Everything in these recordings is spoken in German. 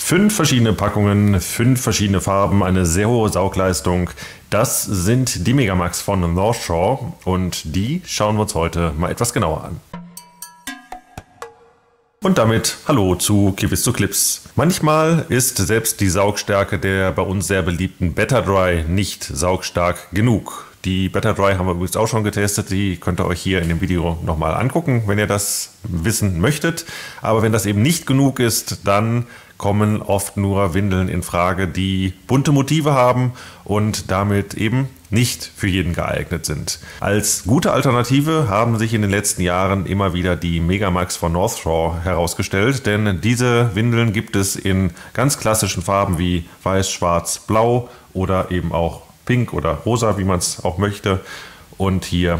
5 verschiedene Packungen, 5 verschiedene Farben, eine sehr hohe Saugleistung. Das sind die Megamax von North Shore und die schauen wir uns heute mal etwas genauer an. Und damit hallo zu Kibis zu Clips. Manchmal ist selbst die Saugstärke der bei uns sehr beliebten Betadry nicht saugstark genug. Die Betadry haben wir übrigens auch schon getestet, die könnt ihr euch hier in dem Video nochmal angucken, wenn ihr das wissen möchtet. Aber wenn das eben nicht genug ist, dann kommen oft nur Windeln in Frage, die bunte Motive haben und damit eben nicht für jeden geeignet sind. Als gute Alternative haben sich in den letzten Jahren immer wieder die Megamax von North Shore herausgestellt, denn diese Windeln gibt es in ganz klassischen Farben wie weiß, schwarz, blau oder eben auch pink oder rosa, wie man es auch möchte, und hier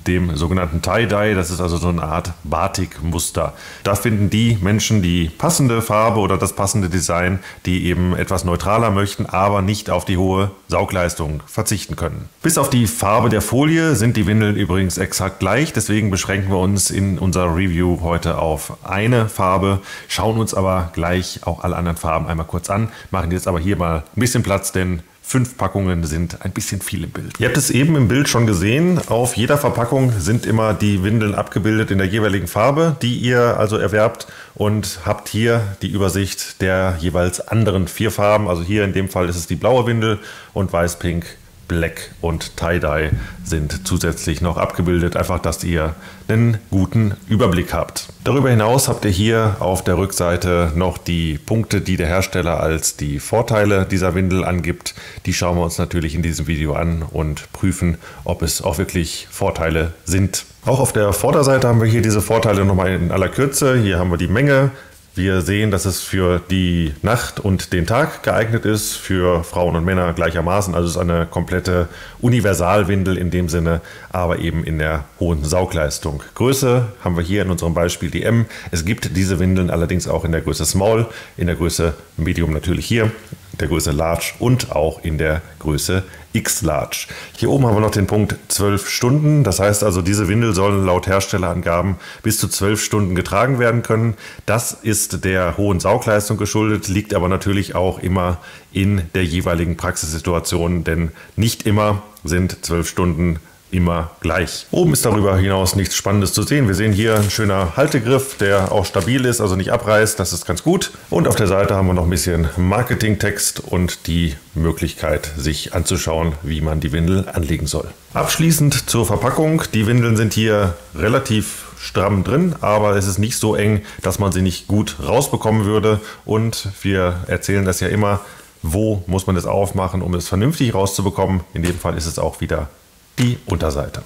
dem sogenannten Tie-Dye, das ist also so eine Art Batik-Muster. Da finden die Menschen die passende Farbe oder das passende Design, die eben etwas neutraler möchten, aber nicht auf die hohe Saugleistung verzichten können. Bis auf die Farbe der Folie sind die Windeln übrigens exakt gleich, deswegen beschränken wir uns in unserer Review heute auf eine Farbe, schauen uns aber gleich auch alle anderen Farben einmal kurz an, machen jetzt aber hier mal ein bisschen Platz, denn 5 Packungen sind ein bisschen viel im Bild. Ihr habt es eben im Bild schon gesehen. Auf jeder Verpackung sind immer die Windeln abgebildet in der jeweiligen Farbe, die ihr also erwerbt, und habt hier die Übersicht der jeweils anderen 4 Farben. Also hier in dem Fall ist es die blaue Windel und weiß, pink, Black und Tie-Dye sind zusätzlich noch abgebildet, einfach, dass ihr einen guten Überblick habt. Darüber hinaus habt ihr hier auf der Rückseite noch die Punkte, die der Hersteller als die Vorteile dieser Windel angibt. Die schauen wir uns natürlich in diesem Video an und prüfen, ob es auch wirklich Vorteile sind. Auch auf der Vorderseite haben wir hier diese Vorteile nochmal in aller Kürze. Hier haben wir die Menge. Wir sehen, dass es für die Nacht und den Tag geeignet ist, für Frauen und Männer gleichermaßen. Also es ist eine komplette Universalwindel in dem Sinne, aber eben in der hohen Saugleistung. Größe haben wir hier in unserem Beispiel die M. Es gibt diese Windeln allerdings auch in der Größe Small, in der Größe Medium natürlich hier, der Größe Large und auch in der Größe X-Large. Hier oben haben wir noch den Punkt 12 Stunden. Das heißt also, diese Windel sollen laut Herstellerangaben bis zu 12 Stunden getragen werden können. Das ist der hohen Saugleistung geschuldet, liegt aber natürlich auch immer in der jeweiligen Praxissituation, denn nicht immer sind 12 Stunden immer gleich. Oben ist darüber hinaus nichts Spannendes zu sehen. Wir sehen hier ein schöner Haltegriff, der auch stabil ist, also nicht abreißt. Das ist ganz gut. Und auf der Seite haben wir noch ein bisschen Marketingtext und die Möglichkeit, sich anzuschauen, wie man die Windel anlegen soll. Abschließend zur Verpackung. Die Windeln sind hier relativ stramm drin, aber es ist nicht so eng, dass man sie nicht gut rausbekommen würde. Und wir erzählen das ja immer, wo muss man das aufmachen, um es vernünftig rauszubekommen. In dem Fall ist es auch wieder die Unterseite.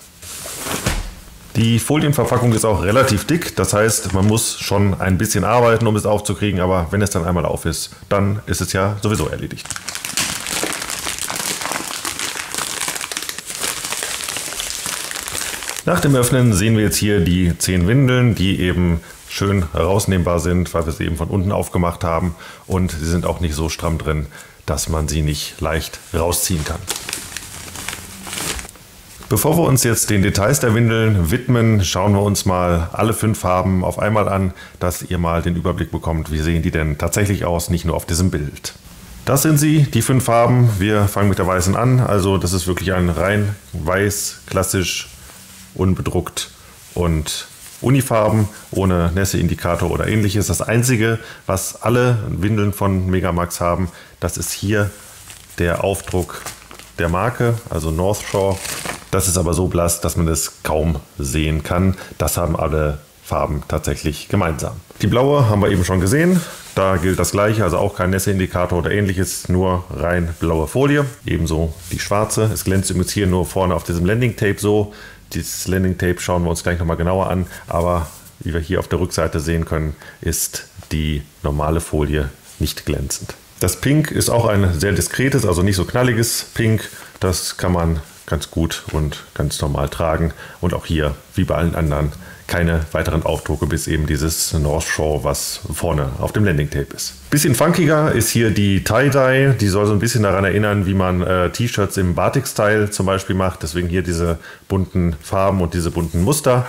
Die Folienverpackung ist auch relativ dick, das heißt, man muss schon ein bisschen arbeiten, um es aufzukriegen, aber wenn es dann einmal auf ist, dann ist es ja sowieso erledigt. Nach dem Öffnen sehen wir jetzt hier die 10 Windeln, die eben schön herausnehmbar sind, weil wir sie eben von unten aufgemacht haben, und sie sind auch nicht so stramm drin, dass man sie nicht leicht rausziehen kann. Bevor wir uns jetzt den Details der Windeln widmen, schauen wir uns mal alle 5 Farben auf einmal an, dass ihr mal den Überblick bekommt, wie sehen die denn tatsächlich aus, nicht nur auf diesem Bild. Das sind sie, die 5 Farben. Wir fangen mit der weißen an, also das ist wirklich ein rein weiß, klassisch, unbedruckt und Unifarben, ohne Nässe-Indikator oder ähnliches. Das einzige, was alle Windeln von Megamax haben, das ist hier der Aufdruck der Marke, also North Shore. Das ist aber so blass, dass man es kaum sehen kann. Das haben alle Farben tatsächlich gemeinsam. Die blaue haben wir eben schon gesehen. Da gilt das gleiche, also auch kein Nässe-Indikator oder ähnliches, nur rein blaue Folie. Ebenso die schwarze. Es glänzt übrigens hier nur vorne auf diesem Landing Tape so. Dieses Landing Tape schauen wir uns gleich nochmal genauer an. Aber wie wir hier auf der Rückseite sehen können, ist die normale Folie nicht glänzend. Das Pink ist auch ein sehr diskretes, also nicht so knalliges Pink. Das kann man ganz gut und ganz normal tragen. Und auch hier, wie bei allen anderen, keine weiteren Aufdrucke, bis eben dieses North Shore, was vorne auf dem Landing Tape ist. Bisschen funkiger ist hier die Tie-Dye. Die soll so ein bisschen daran erinnern, wie man T-Shirts im Batik-Style zum Beispiel macht. Deswegen hier diese bunten Farben und diese bunten Muster.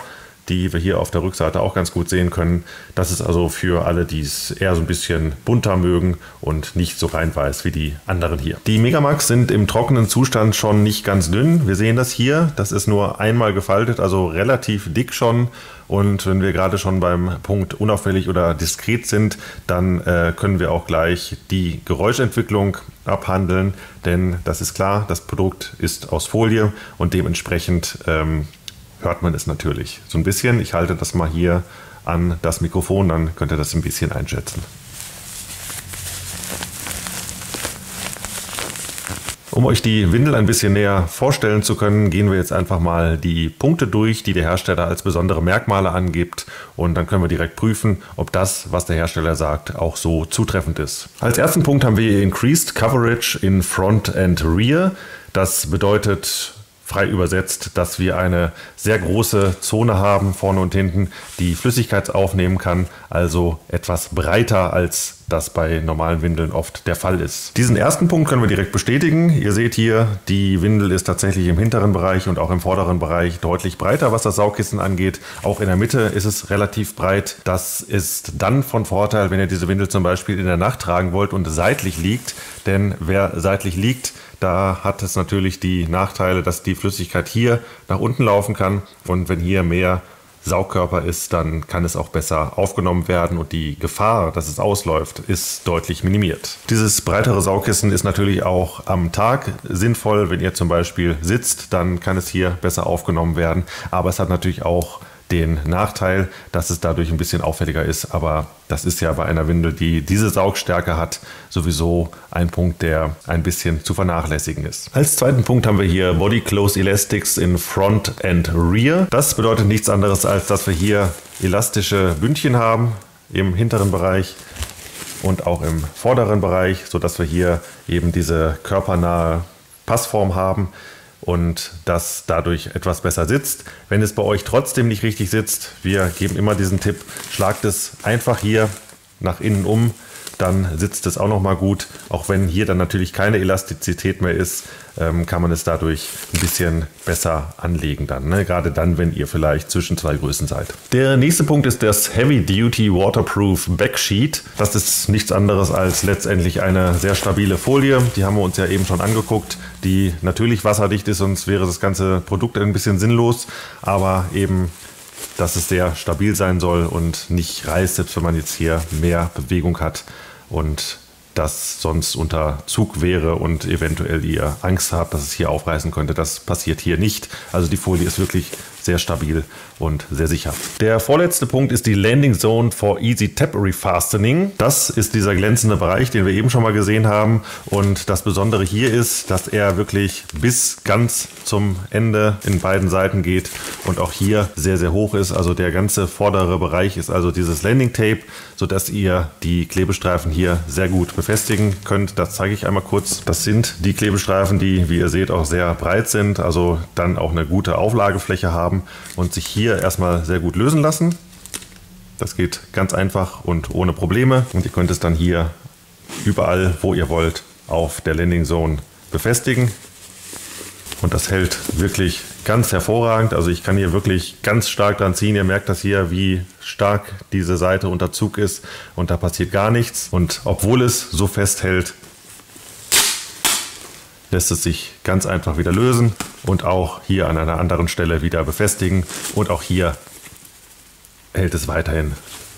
die wir hier auf der Rückseite auch ganz gut sehen können. Das ist also für alle, die es eher so ein bisschen bunter mögen und nicht so rein weiß wie die anderen hier. Die Megamax sind im trockenen Zustand schon nicht ganz dünn. Wir sehen das hier. Das ist nur einmal gefaltet, also relativ dick schon. Und wenn wir gerade schon beim Punkt unauffällig oder diskret sind, dann können wir auch gleich die Geräuschentwicklung abhandeln. Denn das ist klar, das Produkt ist aus Folie und dementsprechend hört man es natürlich so ein bisschen. Ich halte das mal hier an das Mikrofon, dann könnt ihr das ein bisschen einschätzen. Um euch die Windel ein bisschen näher vorstellen zu können, gehen wir jetzt einfach mal die Punkte durch, die der Hersteller als besondere Merkmale angibt. Und dann können wir direkt prüfen, ob das, was der Hersteller sagt, auch so zutreffend ist. Als ersten Punkt haben wir Increased Coverage in Front and Rear. Das bedeutet frei übersetzt, dass wir eine sehr große Zone haben, vorne und hinten, die Flüssigkeit aufnehmen kann, also etwas breiter als das bei normalen Windeln oft der Fall ist. Diesen ersten Punkt können wir direkt bestätigen. Ihr seht hier, die Windel ist tatsächlich im hinteren Bereich und auch im vorderen Bereich deutlich breiter, was das Saugkissen angeht. Auch in der Mitte ist es relativ breit. Das ist dann von Vorteil, wenn ihr diese Windel zum Beispiel in der Nacht tragen wollt und seitlich liegt. Denn wer seitlich liegt, da hat es natürlich die Nachteile, dass die Flüssigkeit hier nach unten laufen kann. Und wenn hier mehr Saugkörper ist, dann kann es auch besser aufgenommen werden und die Gefahr, dass es ausläuft, ist deutlich minimiert. Dieses breitere Saugkissen ist natürlich auch am Tag sinnvoll. Wenn ihr zum Beispiel sitzt, dann kann es hier besser aufgenommen werden. Aber es hat natürlich auch den Nachteil, dass es dadurch ein bisschen auffälliger ist. Aber das ist ja bei einer Windel, die diese Saugstärke hat, sowieso ein Punkt, der ein bisschen zu vernachlässigen ist. Als zweiten Punkt haben wir hier Body Close Elastics in Front and Rear. Das bedeutet nichts anderes, als dass wir hier elastische Bündchen haben im hinteren Bereich und auch im vorderen Bereich, sodass wir hier eben diese körpernahe Passform haben und das dadurch etwas besser sitzt. Wenn es bei euch trotzdem nicht richtig sitzt, wir geben immer diesen Tipp, schlagt es einfach hier nach innen um, dann sitzt es auch noch mal gut. Auch wenn hier dann natürlich keine Elastizität mehr ist, kann man es dadurch ein bisschen besser anlegen dann. Ne? Gerade dann, wenn ihr vielleicht zwischen zwei Größen seid. Der nächste Punkt ist das Heavy Duty Waterproof Backsheet. Das ist nichts anderes als letztendlich eine sehr stabile Folie. Die haben wir uns ja eben schon angeguckt, die natürlich wasserdicht ist, sonst wäre das ganze Produkt ein bisschen sinnlos. Aber eben, dass es sehr stabil sein soll und nicht reißt, selbst wenn man jetzt hier mehr Bewegung hat und das sonst unter Zug wäre und eventuell ihr Angst habt, dass es hier aufreißen könnte. Das passiert hier nicht. Also die Folie ist wirklich sehr stabil und sehr sicher. Der vorletzte Punkt ist die Landing Zone for Easy Tap Refastening. Das ist dieser glänzende Bereich, den wir eben schon mal gesehen haben. Und das Besondere hier ist, dass er wirklich bis ganz zum Ende in beiden Seiten geht und auch hier sehr, sehr hoch ist. Also der ganze vordere Bereich ist also dieses Landing Tape, sodass ihr die Klebestreifen hier sehr gut befestigen könnt. Das zeige ich einmal kurz. Das sind die Klebestreifen, die, wie ihr seht, auch sehr breit sind, also dann auch eine gute Auflagefläche haben und sich hier erstmal sehr gut lösen lassen. Das geht ganz einfach und ohne Probleme und ihr könnt es dann hier überall, wo ihr wollt, auf der Landing Zone befestigen. Und das hält wirklich ganz hervorragend. Also ich kann hier wirklich ganz stark dran ziehen. Ihr merkt das hier, wie stark diese Seite unter Zug ist und da passiert gar nichts. Und obwohl es so fest hält, lässt es sich ganz einfach wieder lösen und auch hier an einer anderen Stelle wieder befestigen. Und auch hier hält es weiterhin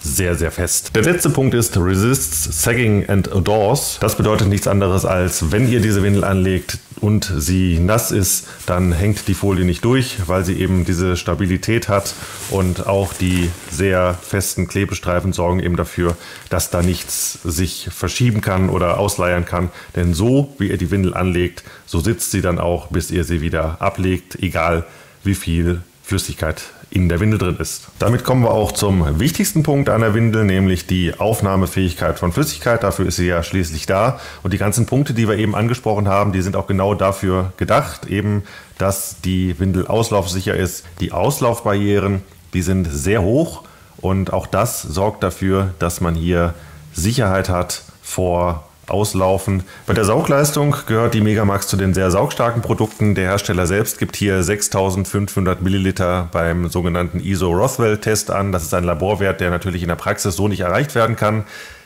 sehr, sehr fest. Der letzte Punkt ist Resists Sagging and Adores. Das bedeutet nichts anderes als, wenn ihr diese Windel anlegt und sie nass ist, dann hängt die Folie nicht durch, weil sie eben diese Stabilität hat und auch die sehr festen Klebestreifen sorgen eben dafür, dass da nichts sich verschieben kann oder ausleiern kann. Denn so, wie ihr die Windel anlegt, so sitzt sie dann auch, bis ihr sie wieder ablegt, egal wie viel Flüssigkeit in der Windel drin ist. Damit kommen wir auch zum wichtigsten Punkt an der Windel, nämlich die Aufnahmefähigkeit von Flüssigkeit. Dafür ist sie ja schließlich da. Und die ganzen Punkte, die wir eben angesprochen haben, die sind auch genau dafür gedacht, eben, dass die Windel auslaufsicher ist. Die Auslaufbarrieren, die sind sehr hoch und auch das sorgt dafür, dass man hier Sicherheit hat vor auslaufen. Bei der Saugleistung gehört die Megamax zu den sehr saugstarken Produkten. Der Hersteller selbst gibt hier 6500 Milliliter beim sogenannten ISO-Rothwell-Test an. Das ist ein Laborwert, der natürlich in der Praxis so nicht erreicht werden kann.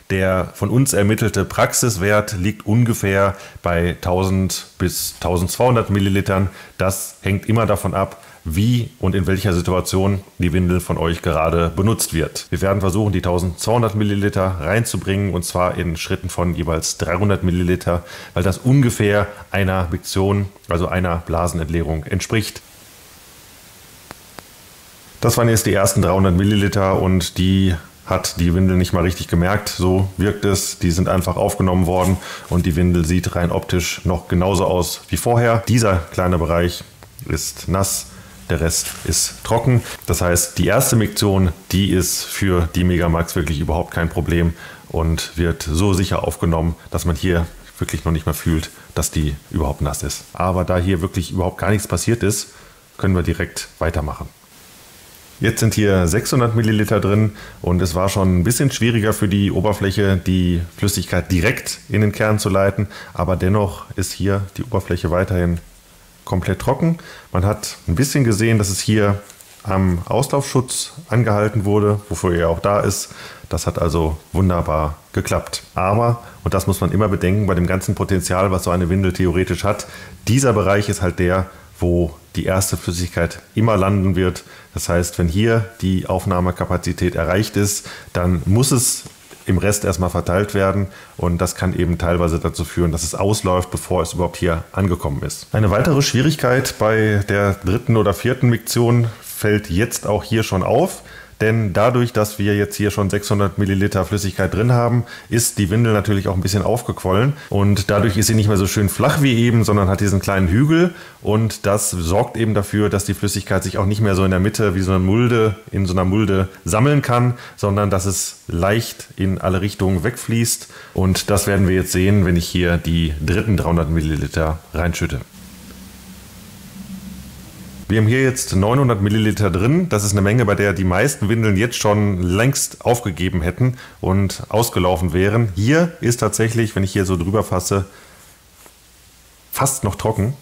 Der von uns ermittelte Praxiswert liegt ungefähr bei 1000 bis 1200 Millilitern. Das hängt immer davon ab, wie und in welcher Situation die Windel von euch gerade benutzt wird. Wir werden versuchen, die 1200 Milliliter reinzubringen, und zwar in Schritten von jeweils 300 Milliliter, weil das ungefähr einer Miktion, also einer Blasenentleerung entspricht. Das waren jetzt die ersten 300 Milliliter und die hat die Windel nicht mal richtig gemerkt. So wirkt es. Die sind einfach aufgenommen worden und die Windel sieht rein optisch noch genauso aus wie vorher. Dieser kleine Bereich ist nass. Der Rest ist trocken. Das heißt, die erste Miktion, die ist für die Megamax wirklich überhaupt kein Problem und wird so sicher aufgenommen, dass man hier wirklich noch nicht mehr fühlt, dass die überhaupt nass ist. Aber da hier wirklich überhaupt gar nichts passiert ist, können wir direkt weitermachen. Jetzt sind hier 600 Milliliter drin und es war schon ein bisschen schwieriger für die Oberfläche, die Flüssigkeit direkt in den Kern zu leiten, aber dennoch ist hier die Oberfläche weiterhin komplett trocken. Man hat ein bisschen gesehen, dass es hier am Auslaufschutz angehalten wurde, wofür er auch da ist. Das hat also wunderbar geklappt. Aber, und das muss man immer bedenken, bei dem ganzen Potenzial, was so eine Windel theoretisch hat, dieser Bereich ist halt der, wo die erste Flüssigkeit immer landen wird. Das heißt, wenn hier die Aufnahmekapazität erreicht ist, dann muss es im Rest erstmal verteilt werden und das kann eben teilweise dazu führen, dass es ausläuft, bevor es überhaupt hier angekommen ist. Eine weitere Schwierigkeit bei der dritten oder vierten Miktion fällt jetzt auch hier schon auf. Denn dadurch, dass wir jetzt hier schon 600 Milliliter Flüssigkeit drin haben, ist die Windel natürlich auch ein bisschen aufgequollen. Und dadurch ist sie nicht mehr so schön flach wie eben, sondern hat diesen kleinen Hügel. Und das sorgt eben dafür, dass die Flüssigkeit sich auch nicht mehr so in der Mitte wie so eine Mulde, in so einer Mulde sammeln kann, sondern dass es leicht in alle Richtungen wegfließt. Und das werden wir jetzt sehen, wenn ich hier die dritten 300 Milliliter reinschütte. Wir haben hier jetzt 900 Milliliter drin. Das ist eine Menge, bei der die meisten Windeln jetzt schon längst aufgegeben hätten und ausgelaufen wären. Hier ist tatsächlich, wenn ich hier so drüber fasse, fast noch trocken.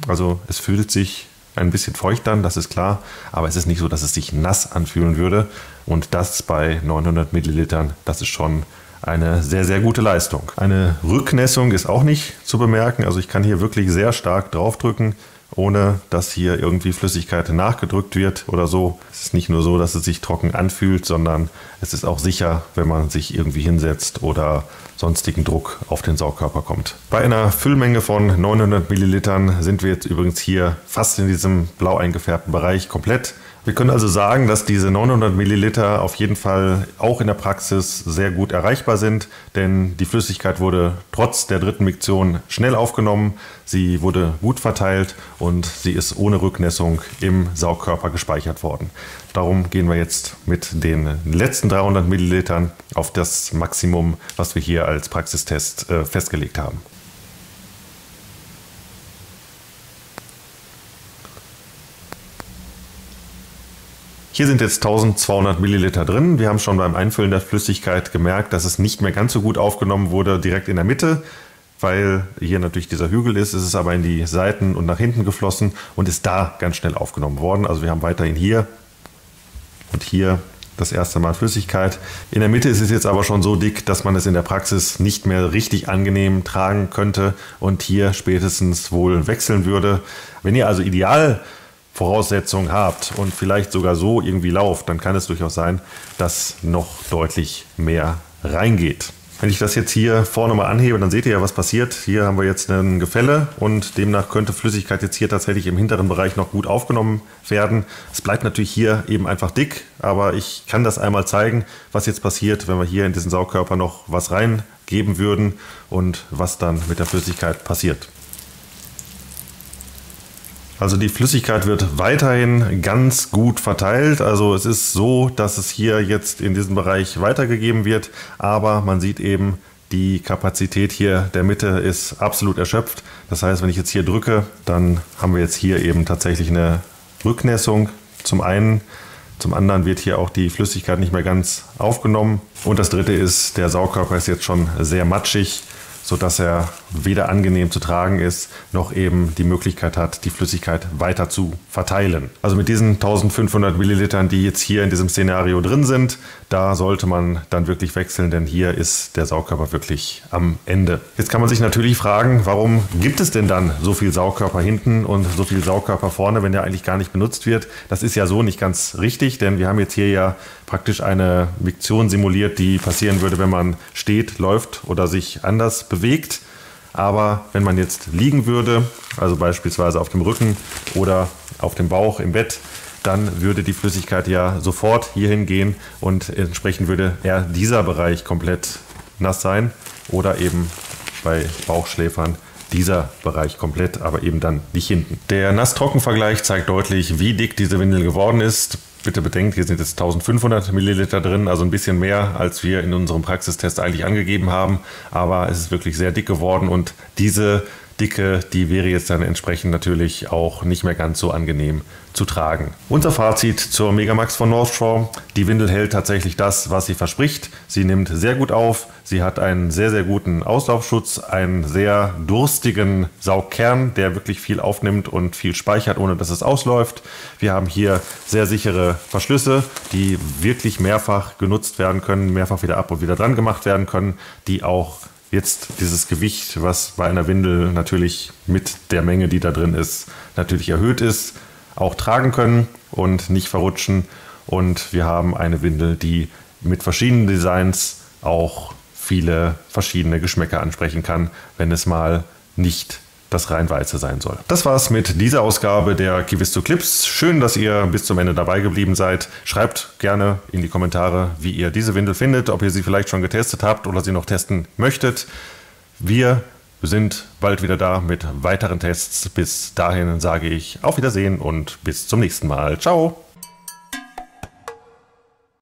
Also es fühlt sich ein bisschen feucht an, das ist klar. Aber es ist nicht so, dass es sich nass anfühlen würde. Und das bei 900 Millilitern, das ist schon eine sehr, sehr gute Leistung. Eine Rücknässung ist auch nicht zu bemerken. Also ich kann hier wirklich sehr stark draufdrücken, ohne dass hier irgendwie Flüssigkeit nachgedrückt wird oder so. Es ist nicht nur so, dass es sich trocken anfühlt, sondern es ist auch sicher, wenn man sich irgendwie hinsetzt oder sonstigen Druck auf den Saugkörper kommt. Bei einer Füllmenge von 900 Millilitern sind wir jetzt übrigens hier fast in diesem blau eingefärbten Bereich komplett. Wir können also sagen, dass diese 900 Milliliter auf jeden Fall auch in der Praxis sehr gut erreichbar sind, denn die Flüssigkeit wurde trotz der dritten Miktion schnell aufgenommen, sie wurde gut verteilt und sie ist ohne Rücknässung im Saugkörper gespeichert worden. Darum gehen wir jetzt mit den letzten 300 Millilitern auf das Maximum, was wir hier als Praxistest festgelegt haben. Hier sind jetzt 1200 Milliliter drin. Wir haben schon beim Einfüllen der Flüssigkeit gemerkt, dass es nicht mehr ganz so gut aufgenommen wurde direkt in der Mitte, weil hier natürlich dieser Hügel ist. Es ist aber in die Seiten und nach hinten geflossen und ist da ganz schnell aufgenommen worden. Also wir haben weiterhin hier und hier das erste Mal Flüssigkeit. In der Mitte ist es jetzt aber schon so dick, dass man es in der Praxis nicht mehr richtig angenehm tragen könnte und hier spätestens wohl wechseln würde. Wenn ihr also Voraussetzungen habt und vielleicht sogar so irgendwie lauft, dann kann es durchaus sein, dass noch deutlich mehr reingeht. Wenn ich das jetzt hier vorne mal anhebe, dann seht ihr ja, was passiert. Hier haben wir jetzt ein Gefälle und demnach könnte Flüssigkeit jetzt hier tatsächlich im hinteren Bereich noch gut aufgenommen werden. Es bleibt natürlich hier eben einfach dick, aber ich kann das einmal zeigen, was jetzt passiert, wenn wir hier in diesen Saugkörper noch was reingeben würden und was dann mit der Flüssigkeit passiert. Also die Flüssigkeit wird weiterhin ganz gut verteilt. Also es ist so, dass es hier jetzt in diesem Bereich weitergegeben wird, aber man sieht eben, die Kapazität hier der Mitte ist absolut erschöpft. Das heißt, wenn ich jetzt hier drücke, dann haben wir jetzt hier eben tatsächlich eine Rücknässung zum einen. Zum anderen wird hier auch die Flüssigkeit nicht mehr ganz aufgenommen. Und das dritte ist, der Saugkörper ist jetzt schon sehr matschig sodass er weder angenehm zu tragen ist, noch eben die Möglichkeit hat, die Flüssigkeit weiter zu verteilen. Also mit diesen 1500 Millilitern, die jetzt hier in diesem Szenario drin sind, da sollte man dann wirklich wechseln, denn hier ist der Saugkörper wirklich am Ende. Jetzt kann man sich natürlich fragen, warum gibt es denn dann so viel Saugkörper hinten und so viel Saugkörper vorne, wenn der eigentlich gar nicht benutzt wird? Das ist ja so nicht ganz richtig, denn wir haben jetzt hier ja praktisch eine Miktion simuliert, die passieren würde, wenn man steht, läuft oder sich anders bewegt. Aber wenn man jetzt liegen würde, also beispielsweise auf dem Rücken oder auf dem Bauch im Bett, dann würde die Flüssigkeit ja sofort hierhin gehen und entsprechend würde eher dieser Bereich komplett nass sein oder eben bei Bauchschläfern dieser Bereich komplett, aber eben dann nicht hinten. Der Nass-Trocken-Vergleich zeigt deutlich, wie dick diese Windel geworden ist. Bitte bedenkt, hier sind jetzt 1500 Milliliter drin, also ein bisschen mehr, als wir in unserem Praxistest eigentlich angegeben haben. Aber es ist wirklich sehr dick geworden und diese Dicke, die wäre jetzt dann entsprechend natürlich auch nicht mehr ganz so angenehm zu tragen. Unser Fazit zur Megamax von North Shore: Die Windel hält tatsächlich das, was sie verspricht. Sie nimmt sehr gut auf, sie hat einen sehr, sehr guten Auslaufschutz, einen sehr durstigen Saugkern, der wirklich viel aufnimmt und viel speichert, ohne dass es ausläuft. Wir haben hier sehr sichere Verschlüsse, die wirklich mehrfach genutzt werden können, mehrfach wieder ab und wieder dran gemacht werden können, die auch jetzt dieses Gewicht, was bei einer Windel natürlich mit der Menge, die da drin ist, natürlich erhöht ist, auch tragen können und nicht verrutschen. Und wir haben eine Windel, die mit verschiedenen Designs auch viele verschiedene Geschmäcker ansprechen kann, wenn es mal nicht das rein weiße sein soll. Das war's mit dieser Ausgabe der Kiwisto Clips. Schön, dass ihr bis zum Ende dabei geblieben seid. Schreibt gerne in die Kommentare, wie ihr diese Windel findet, ob ihr sie vielleicht schon getestet habt oder sie noch testen möchtet. Wir sind bald wieder da mit weiteren Tests. Bis dahin sage ich auf Wiedersehen und bis zum nächsten Mal. Ciao!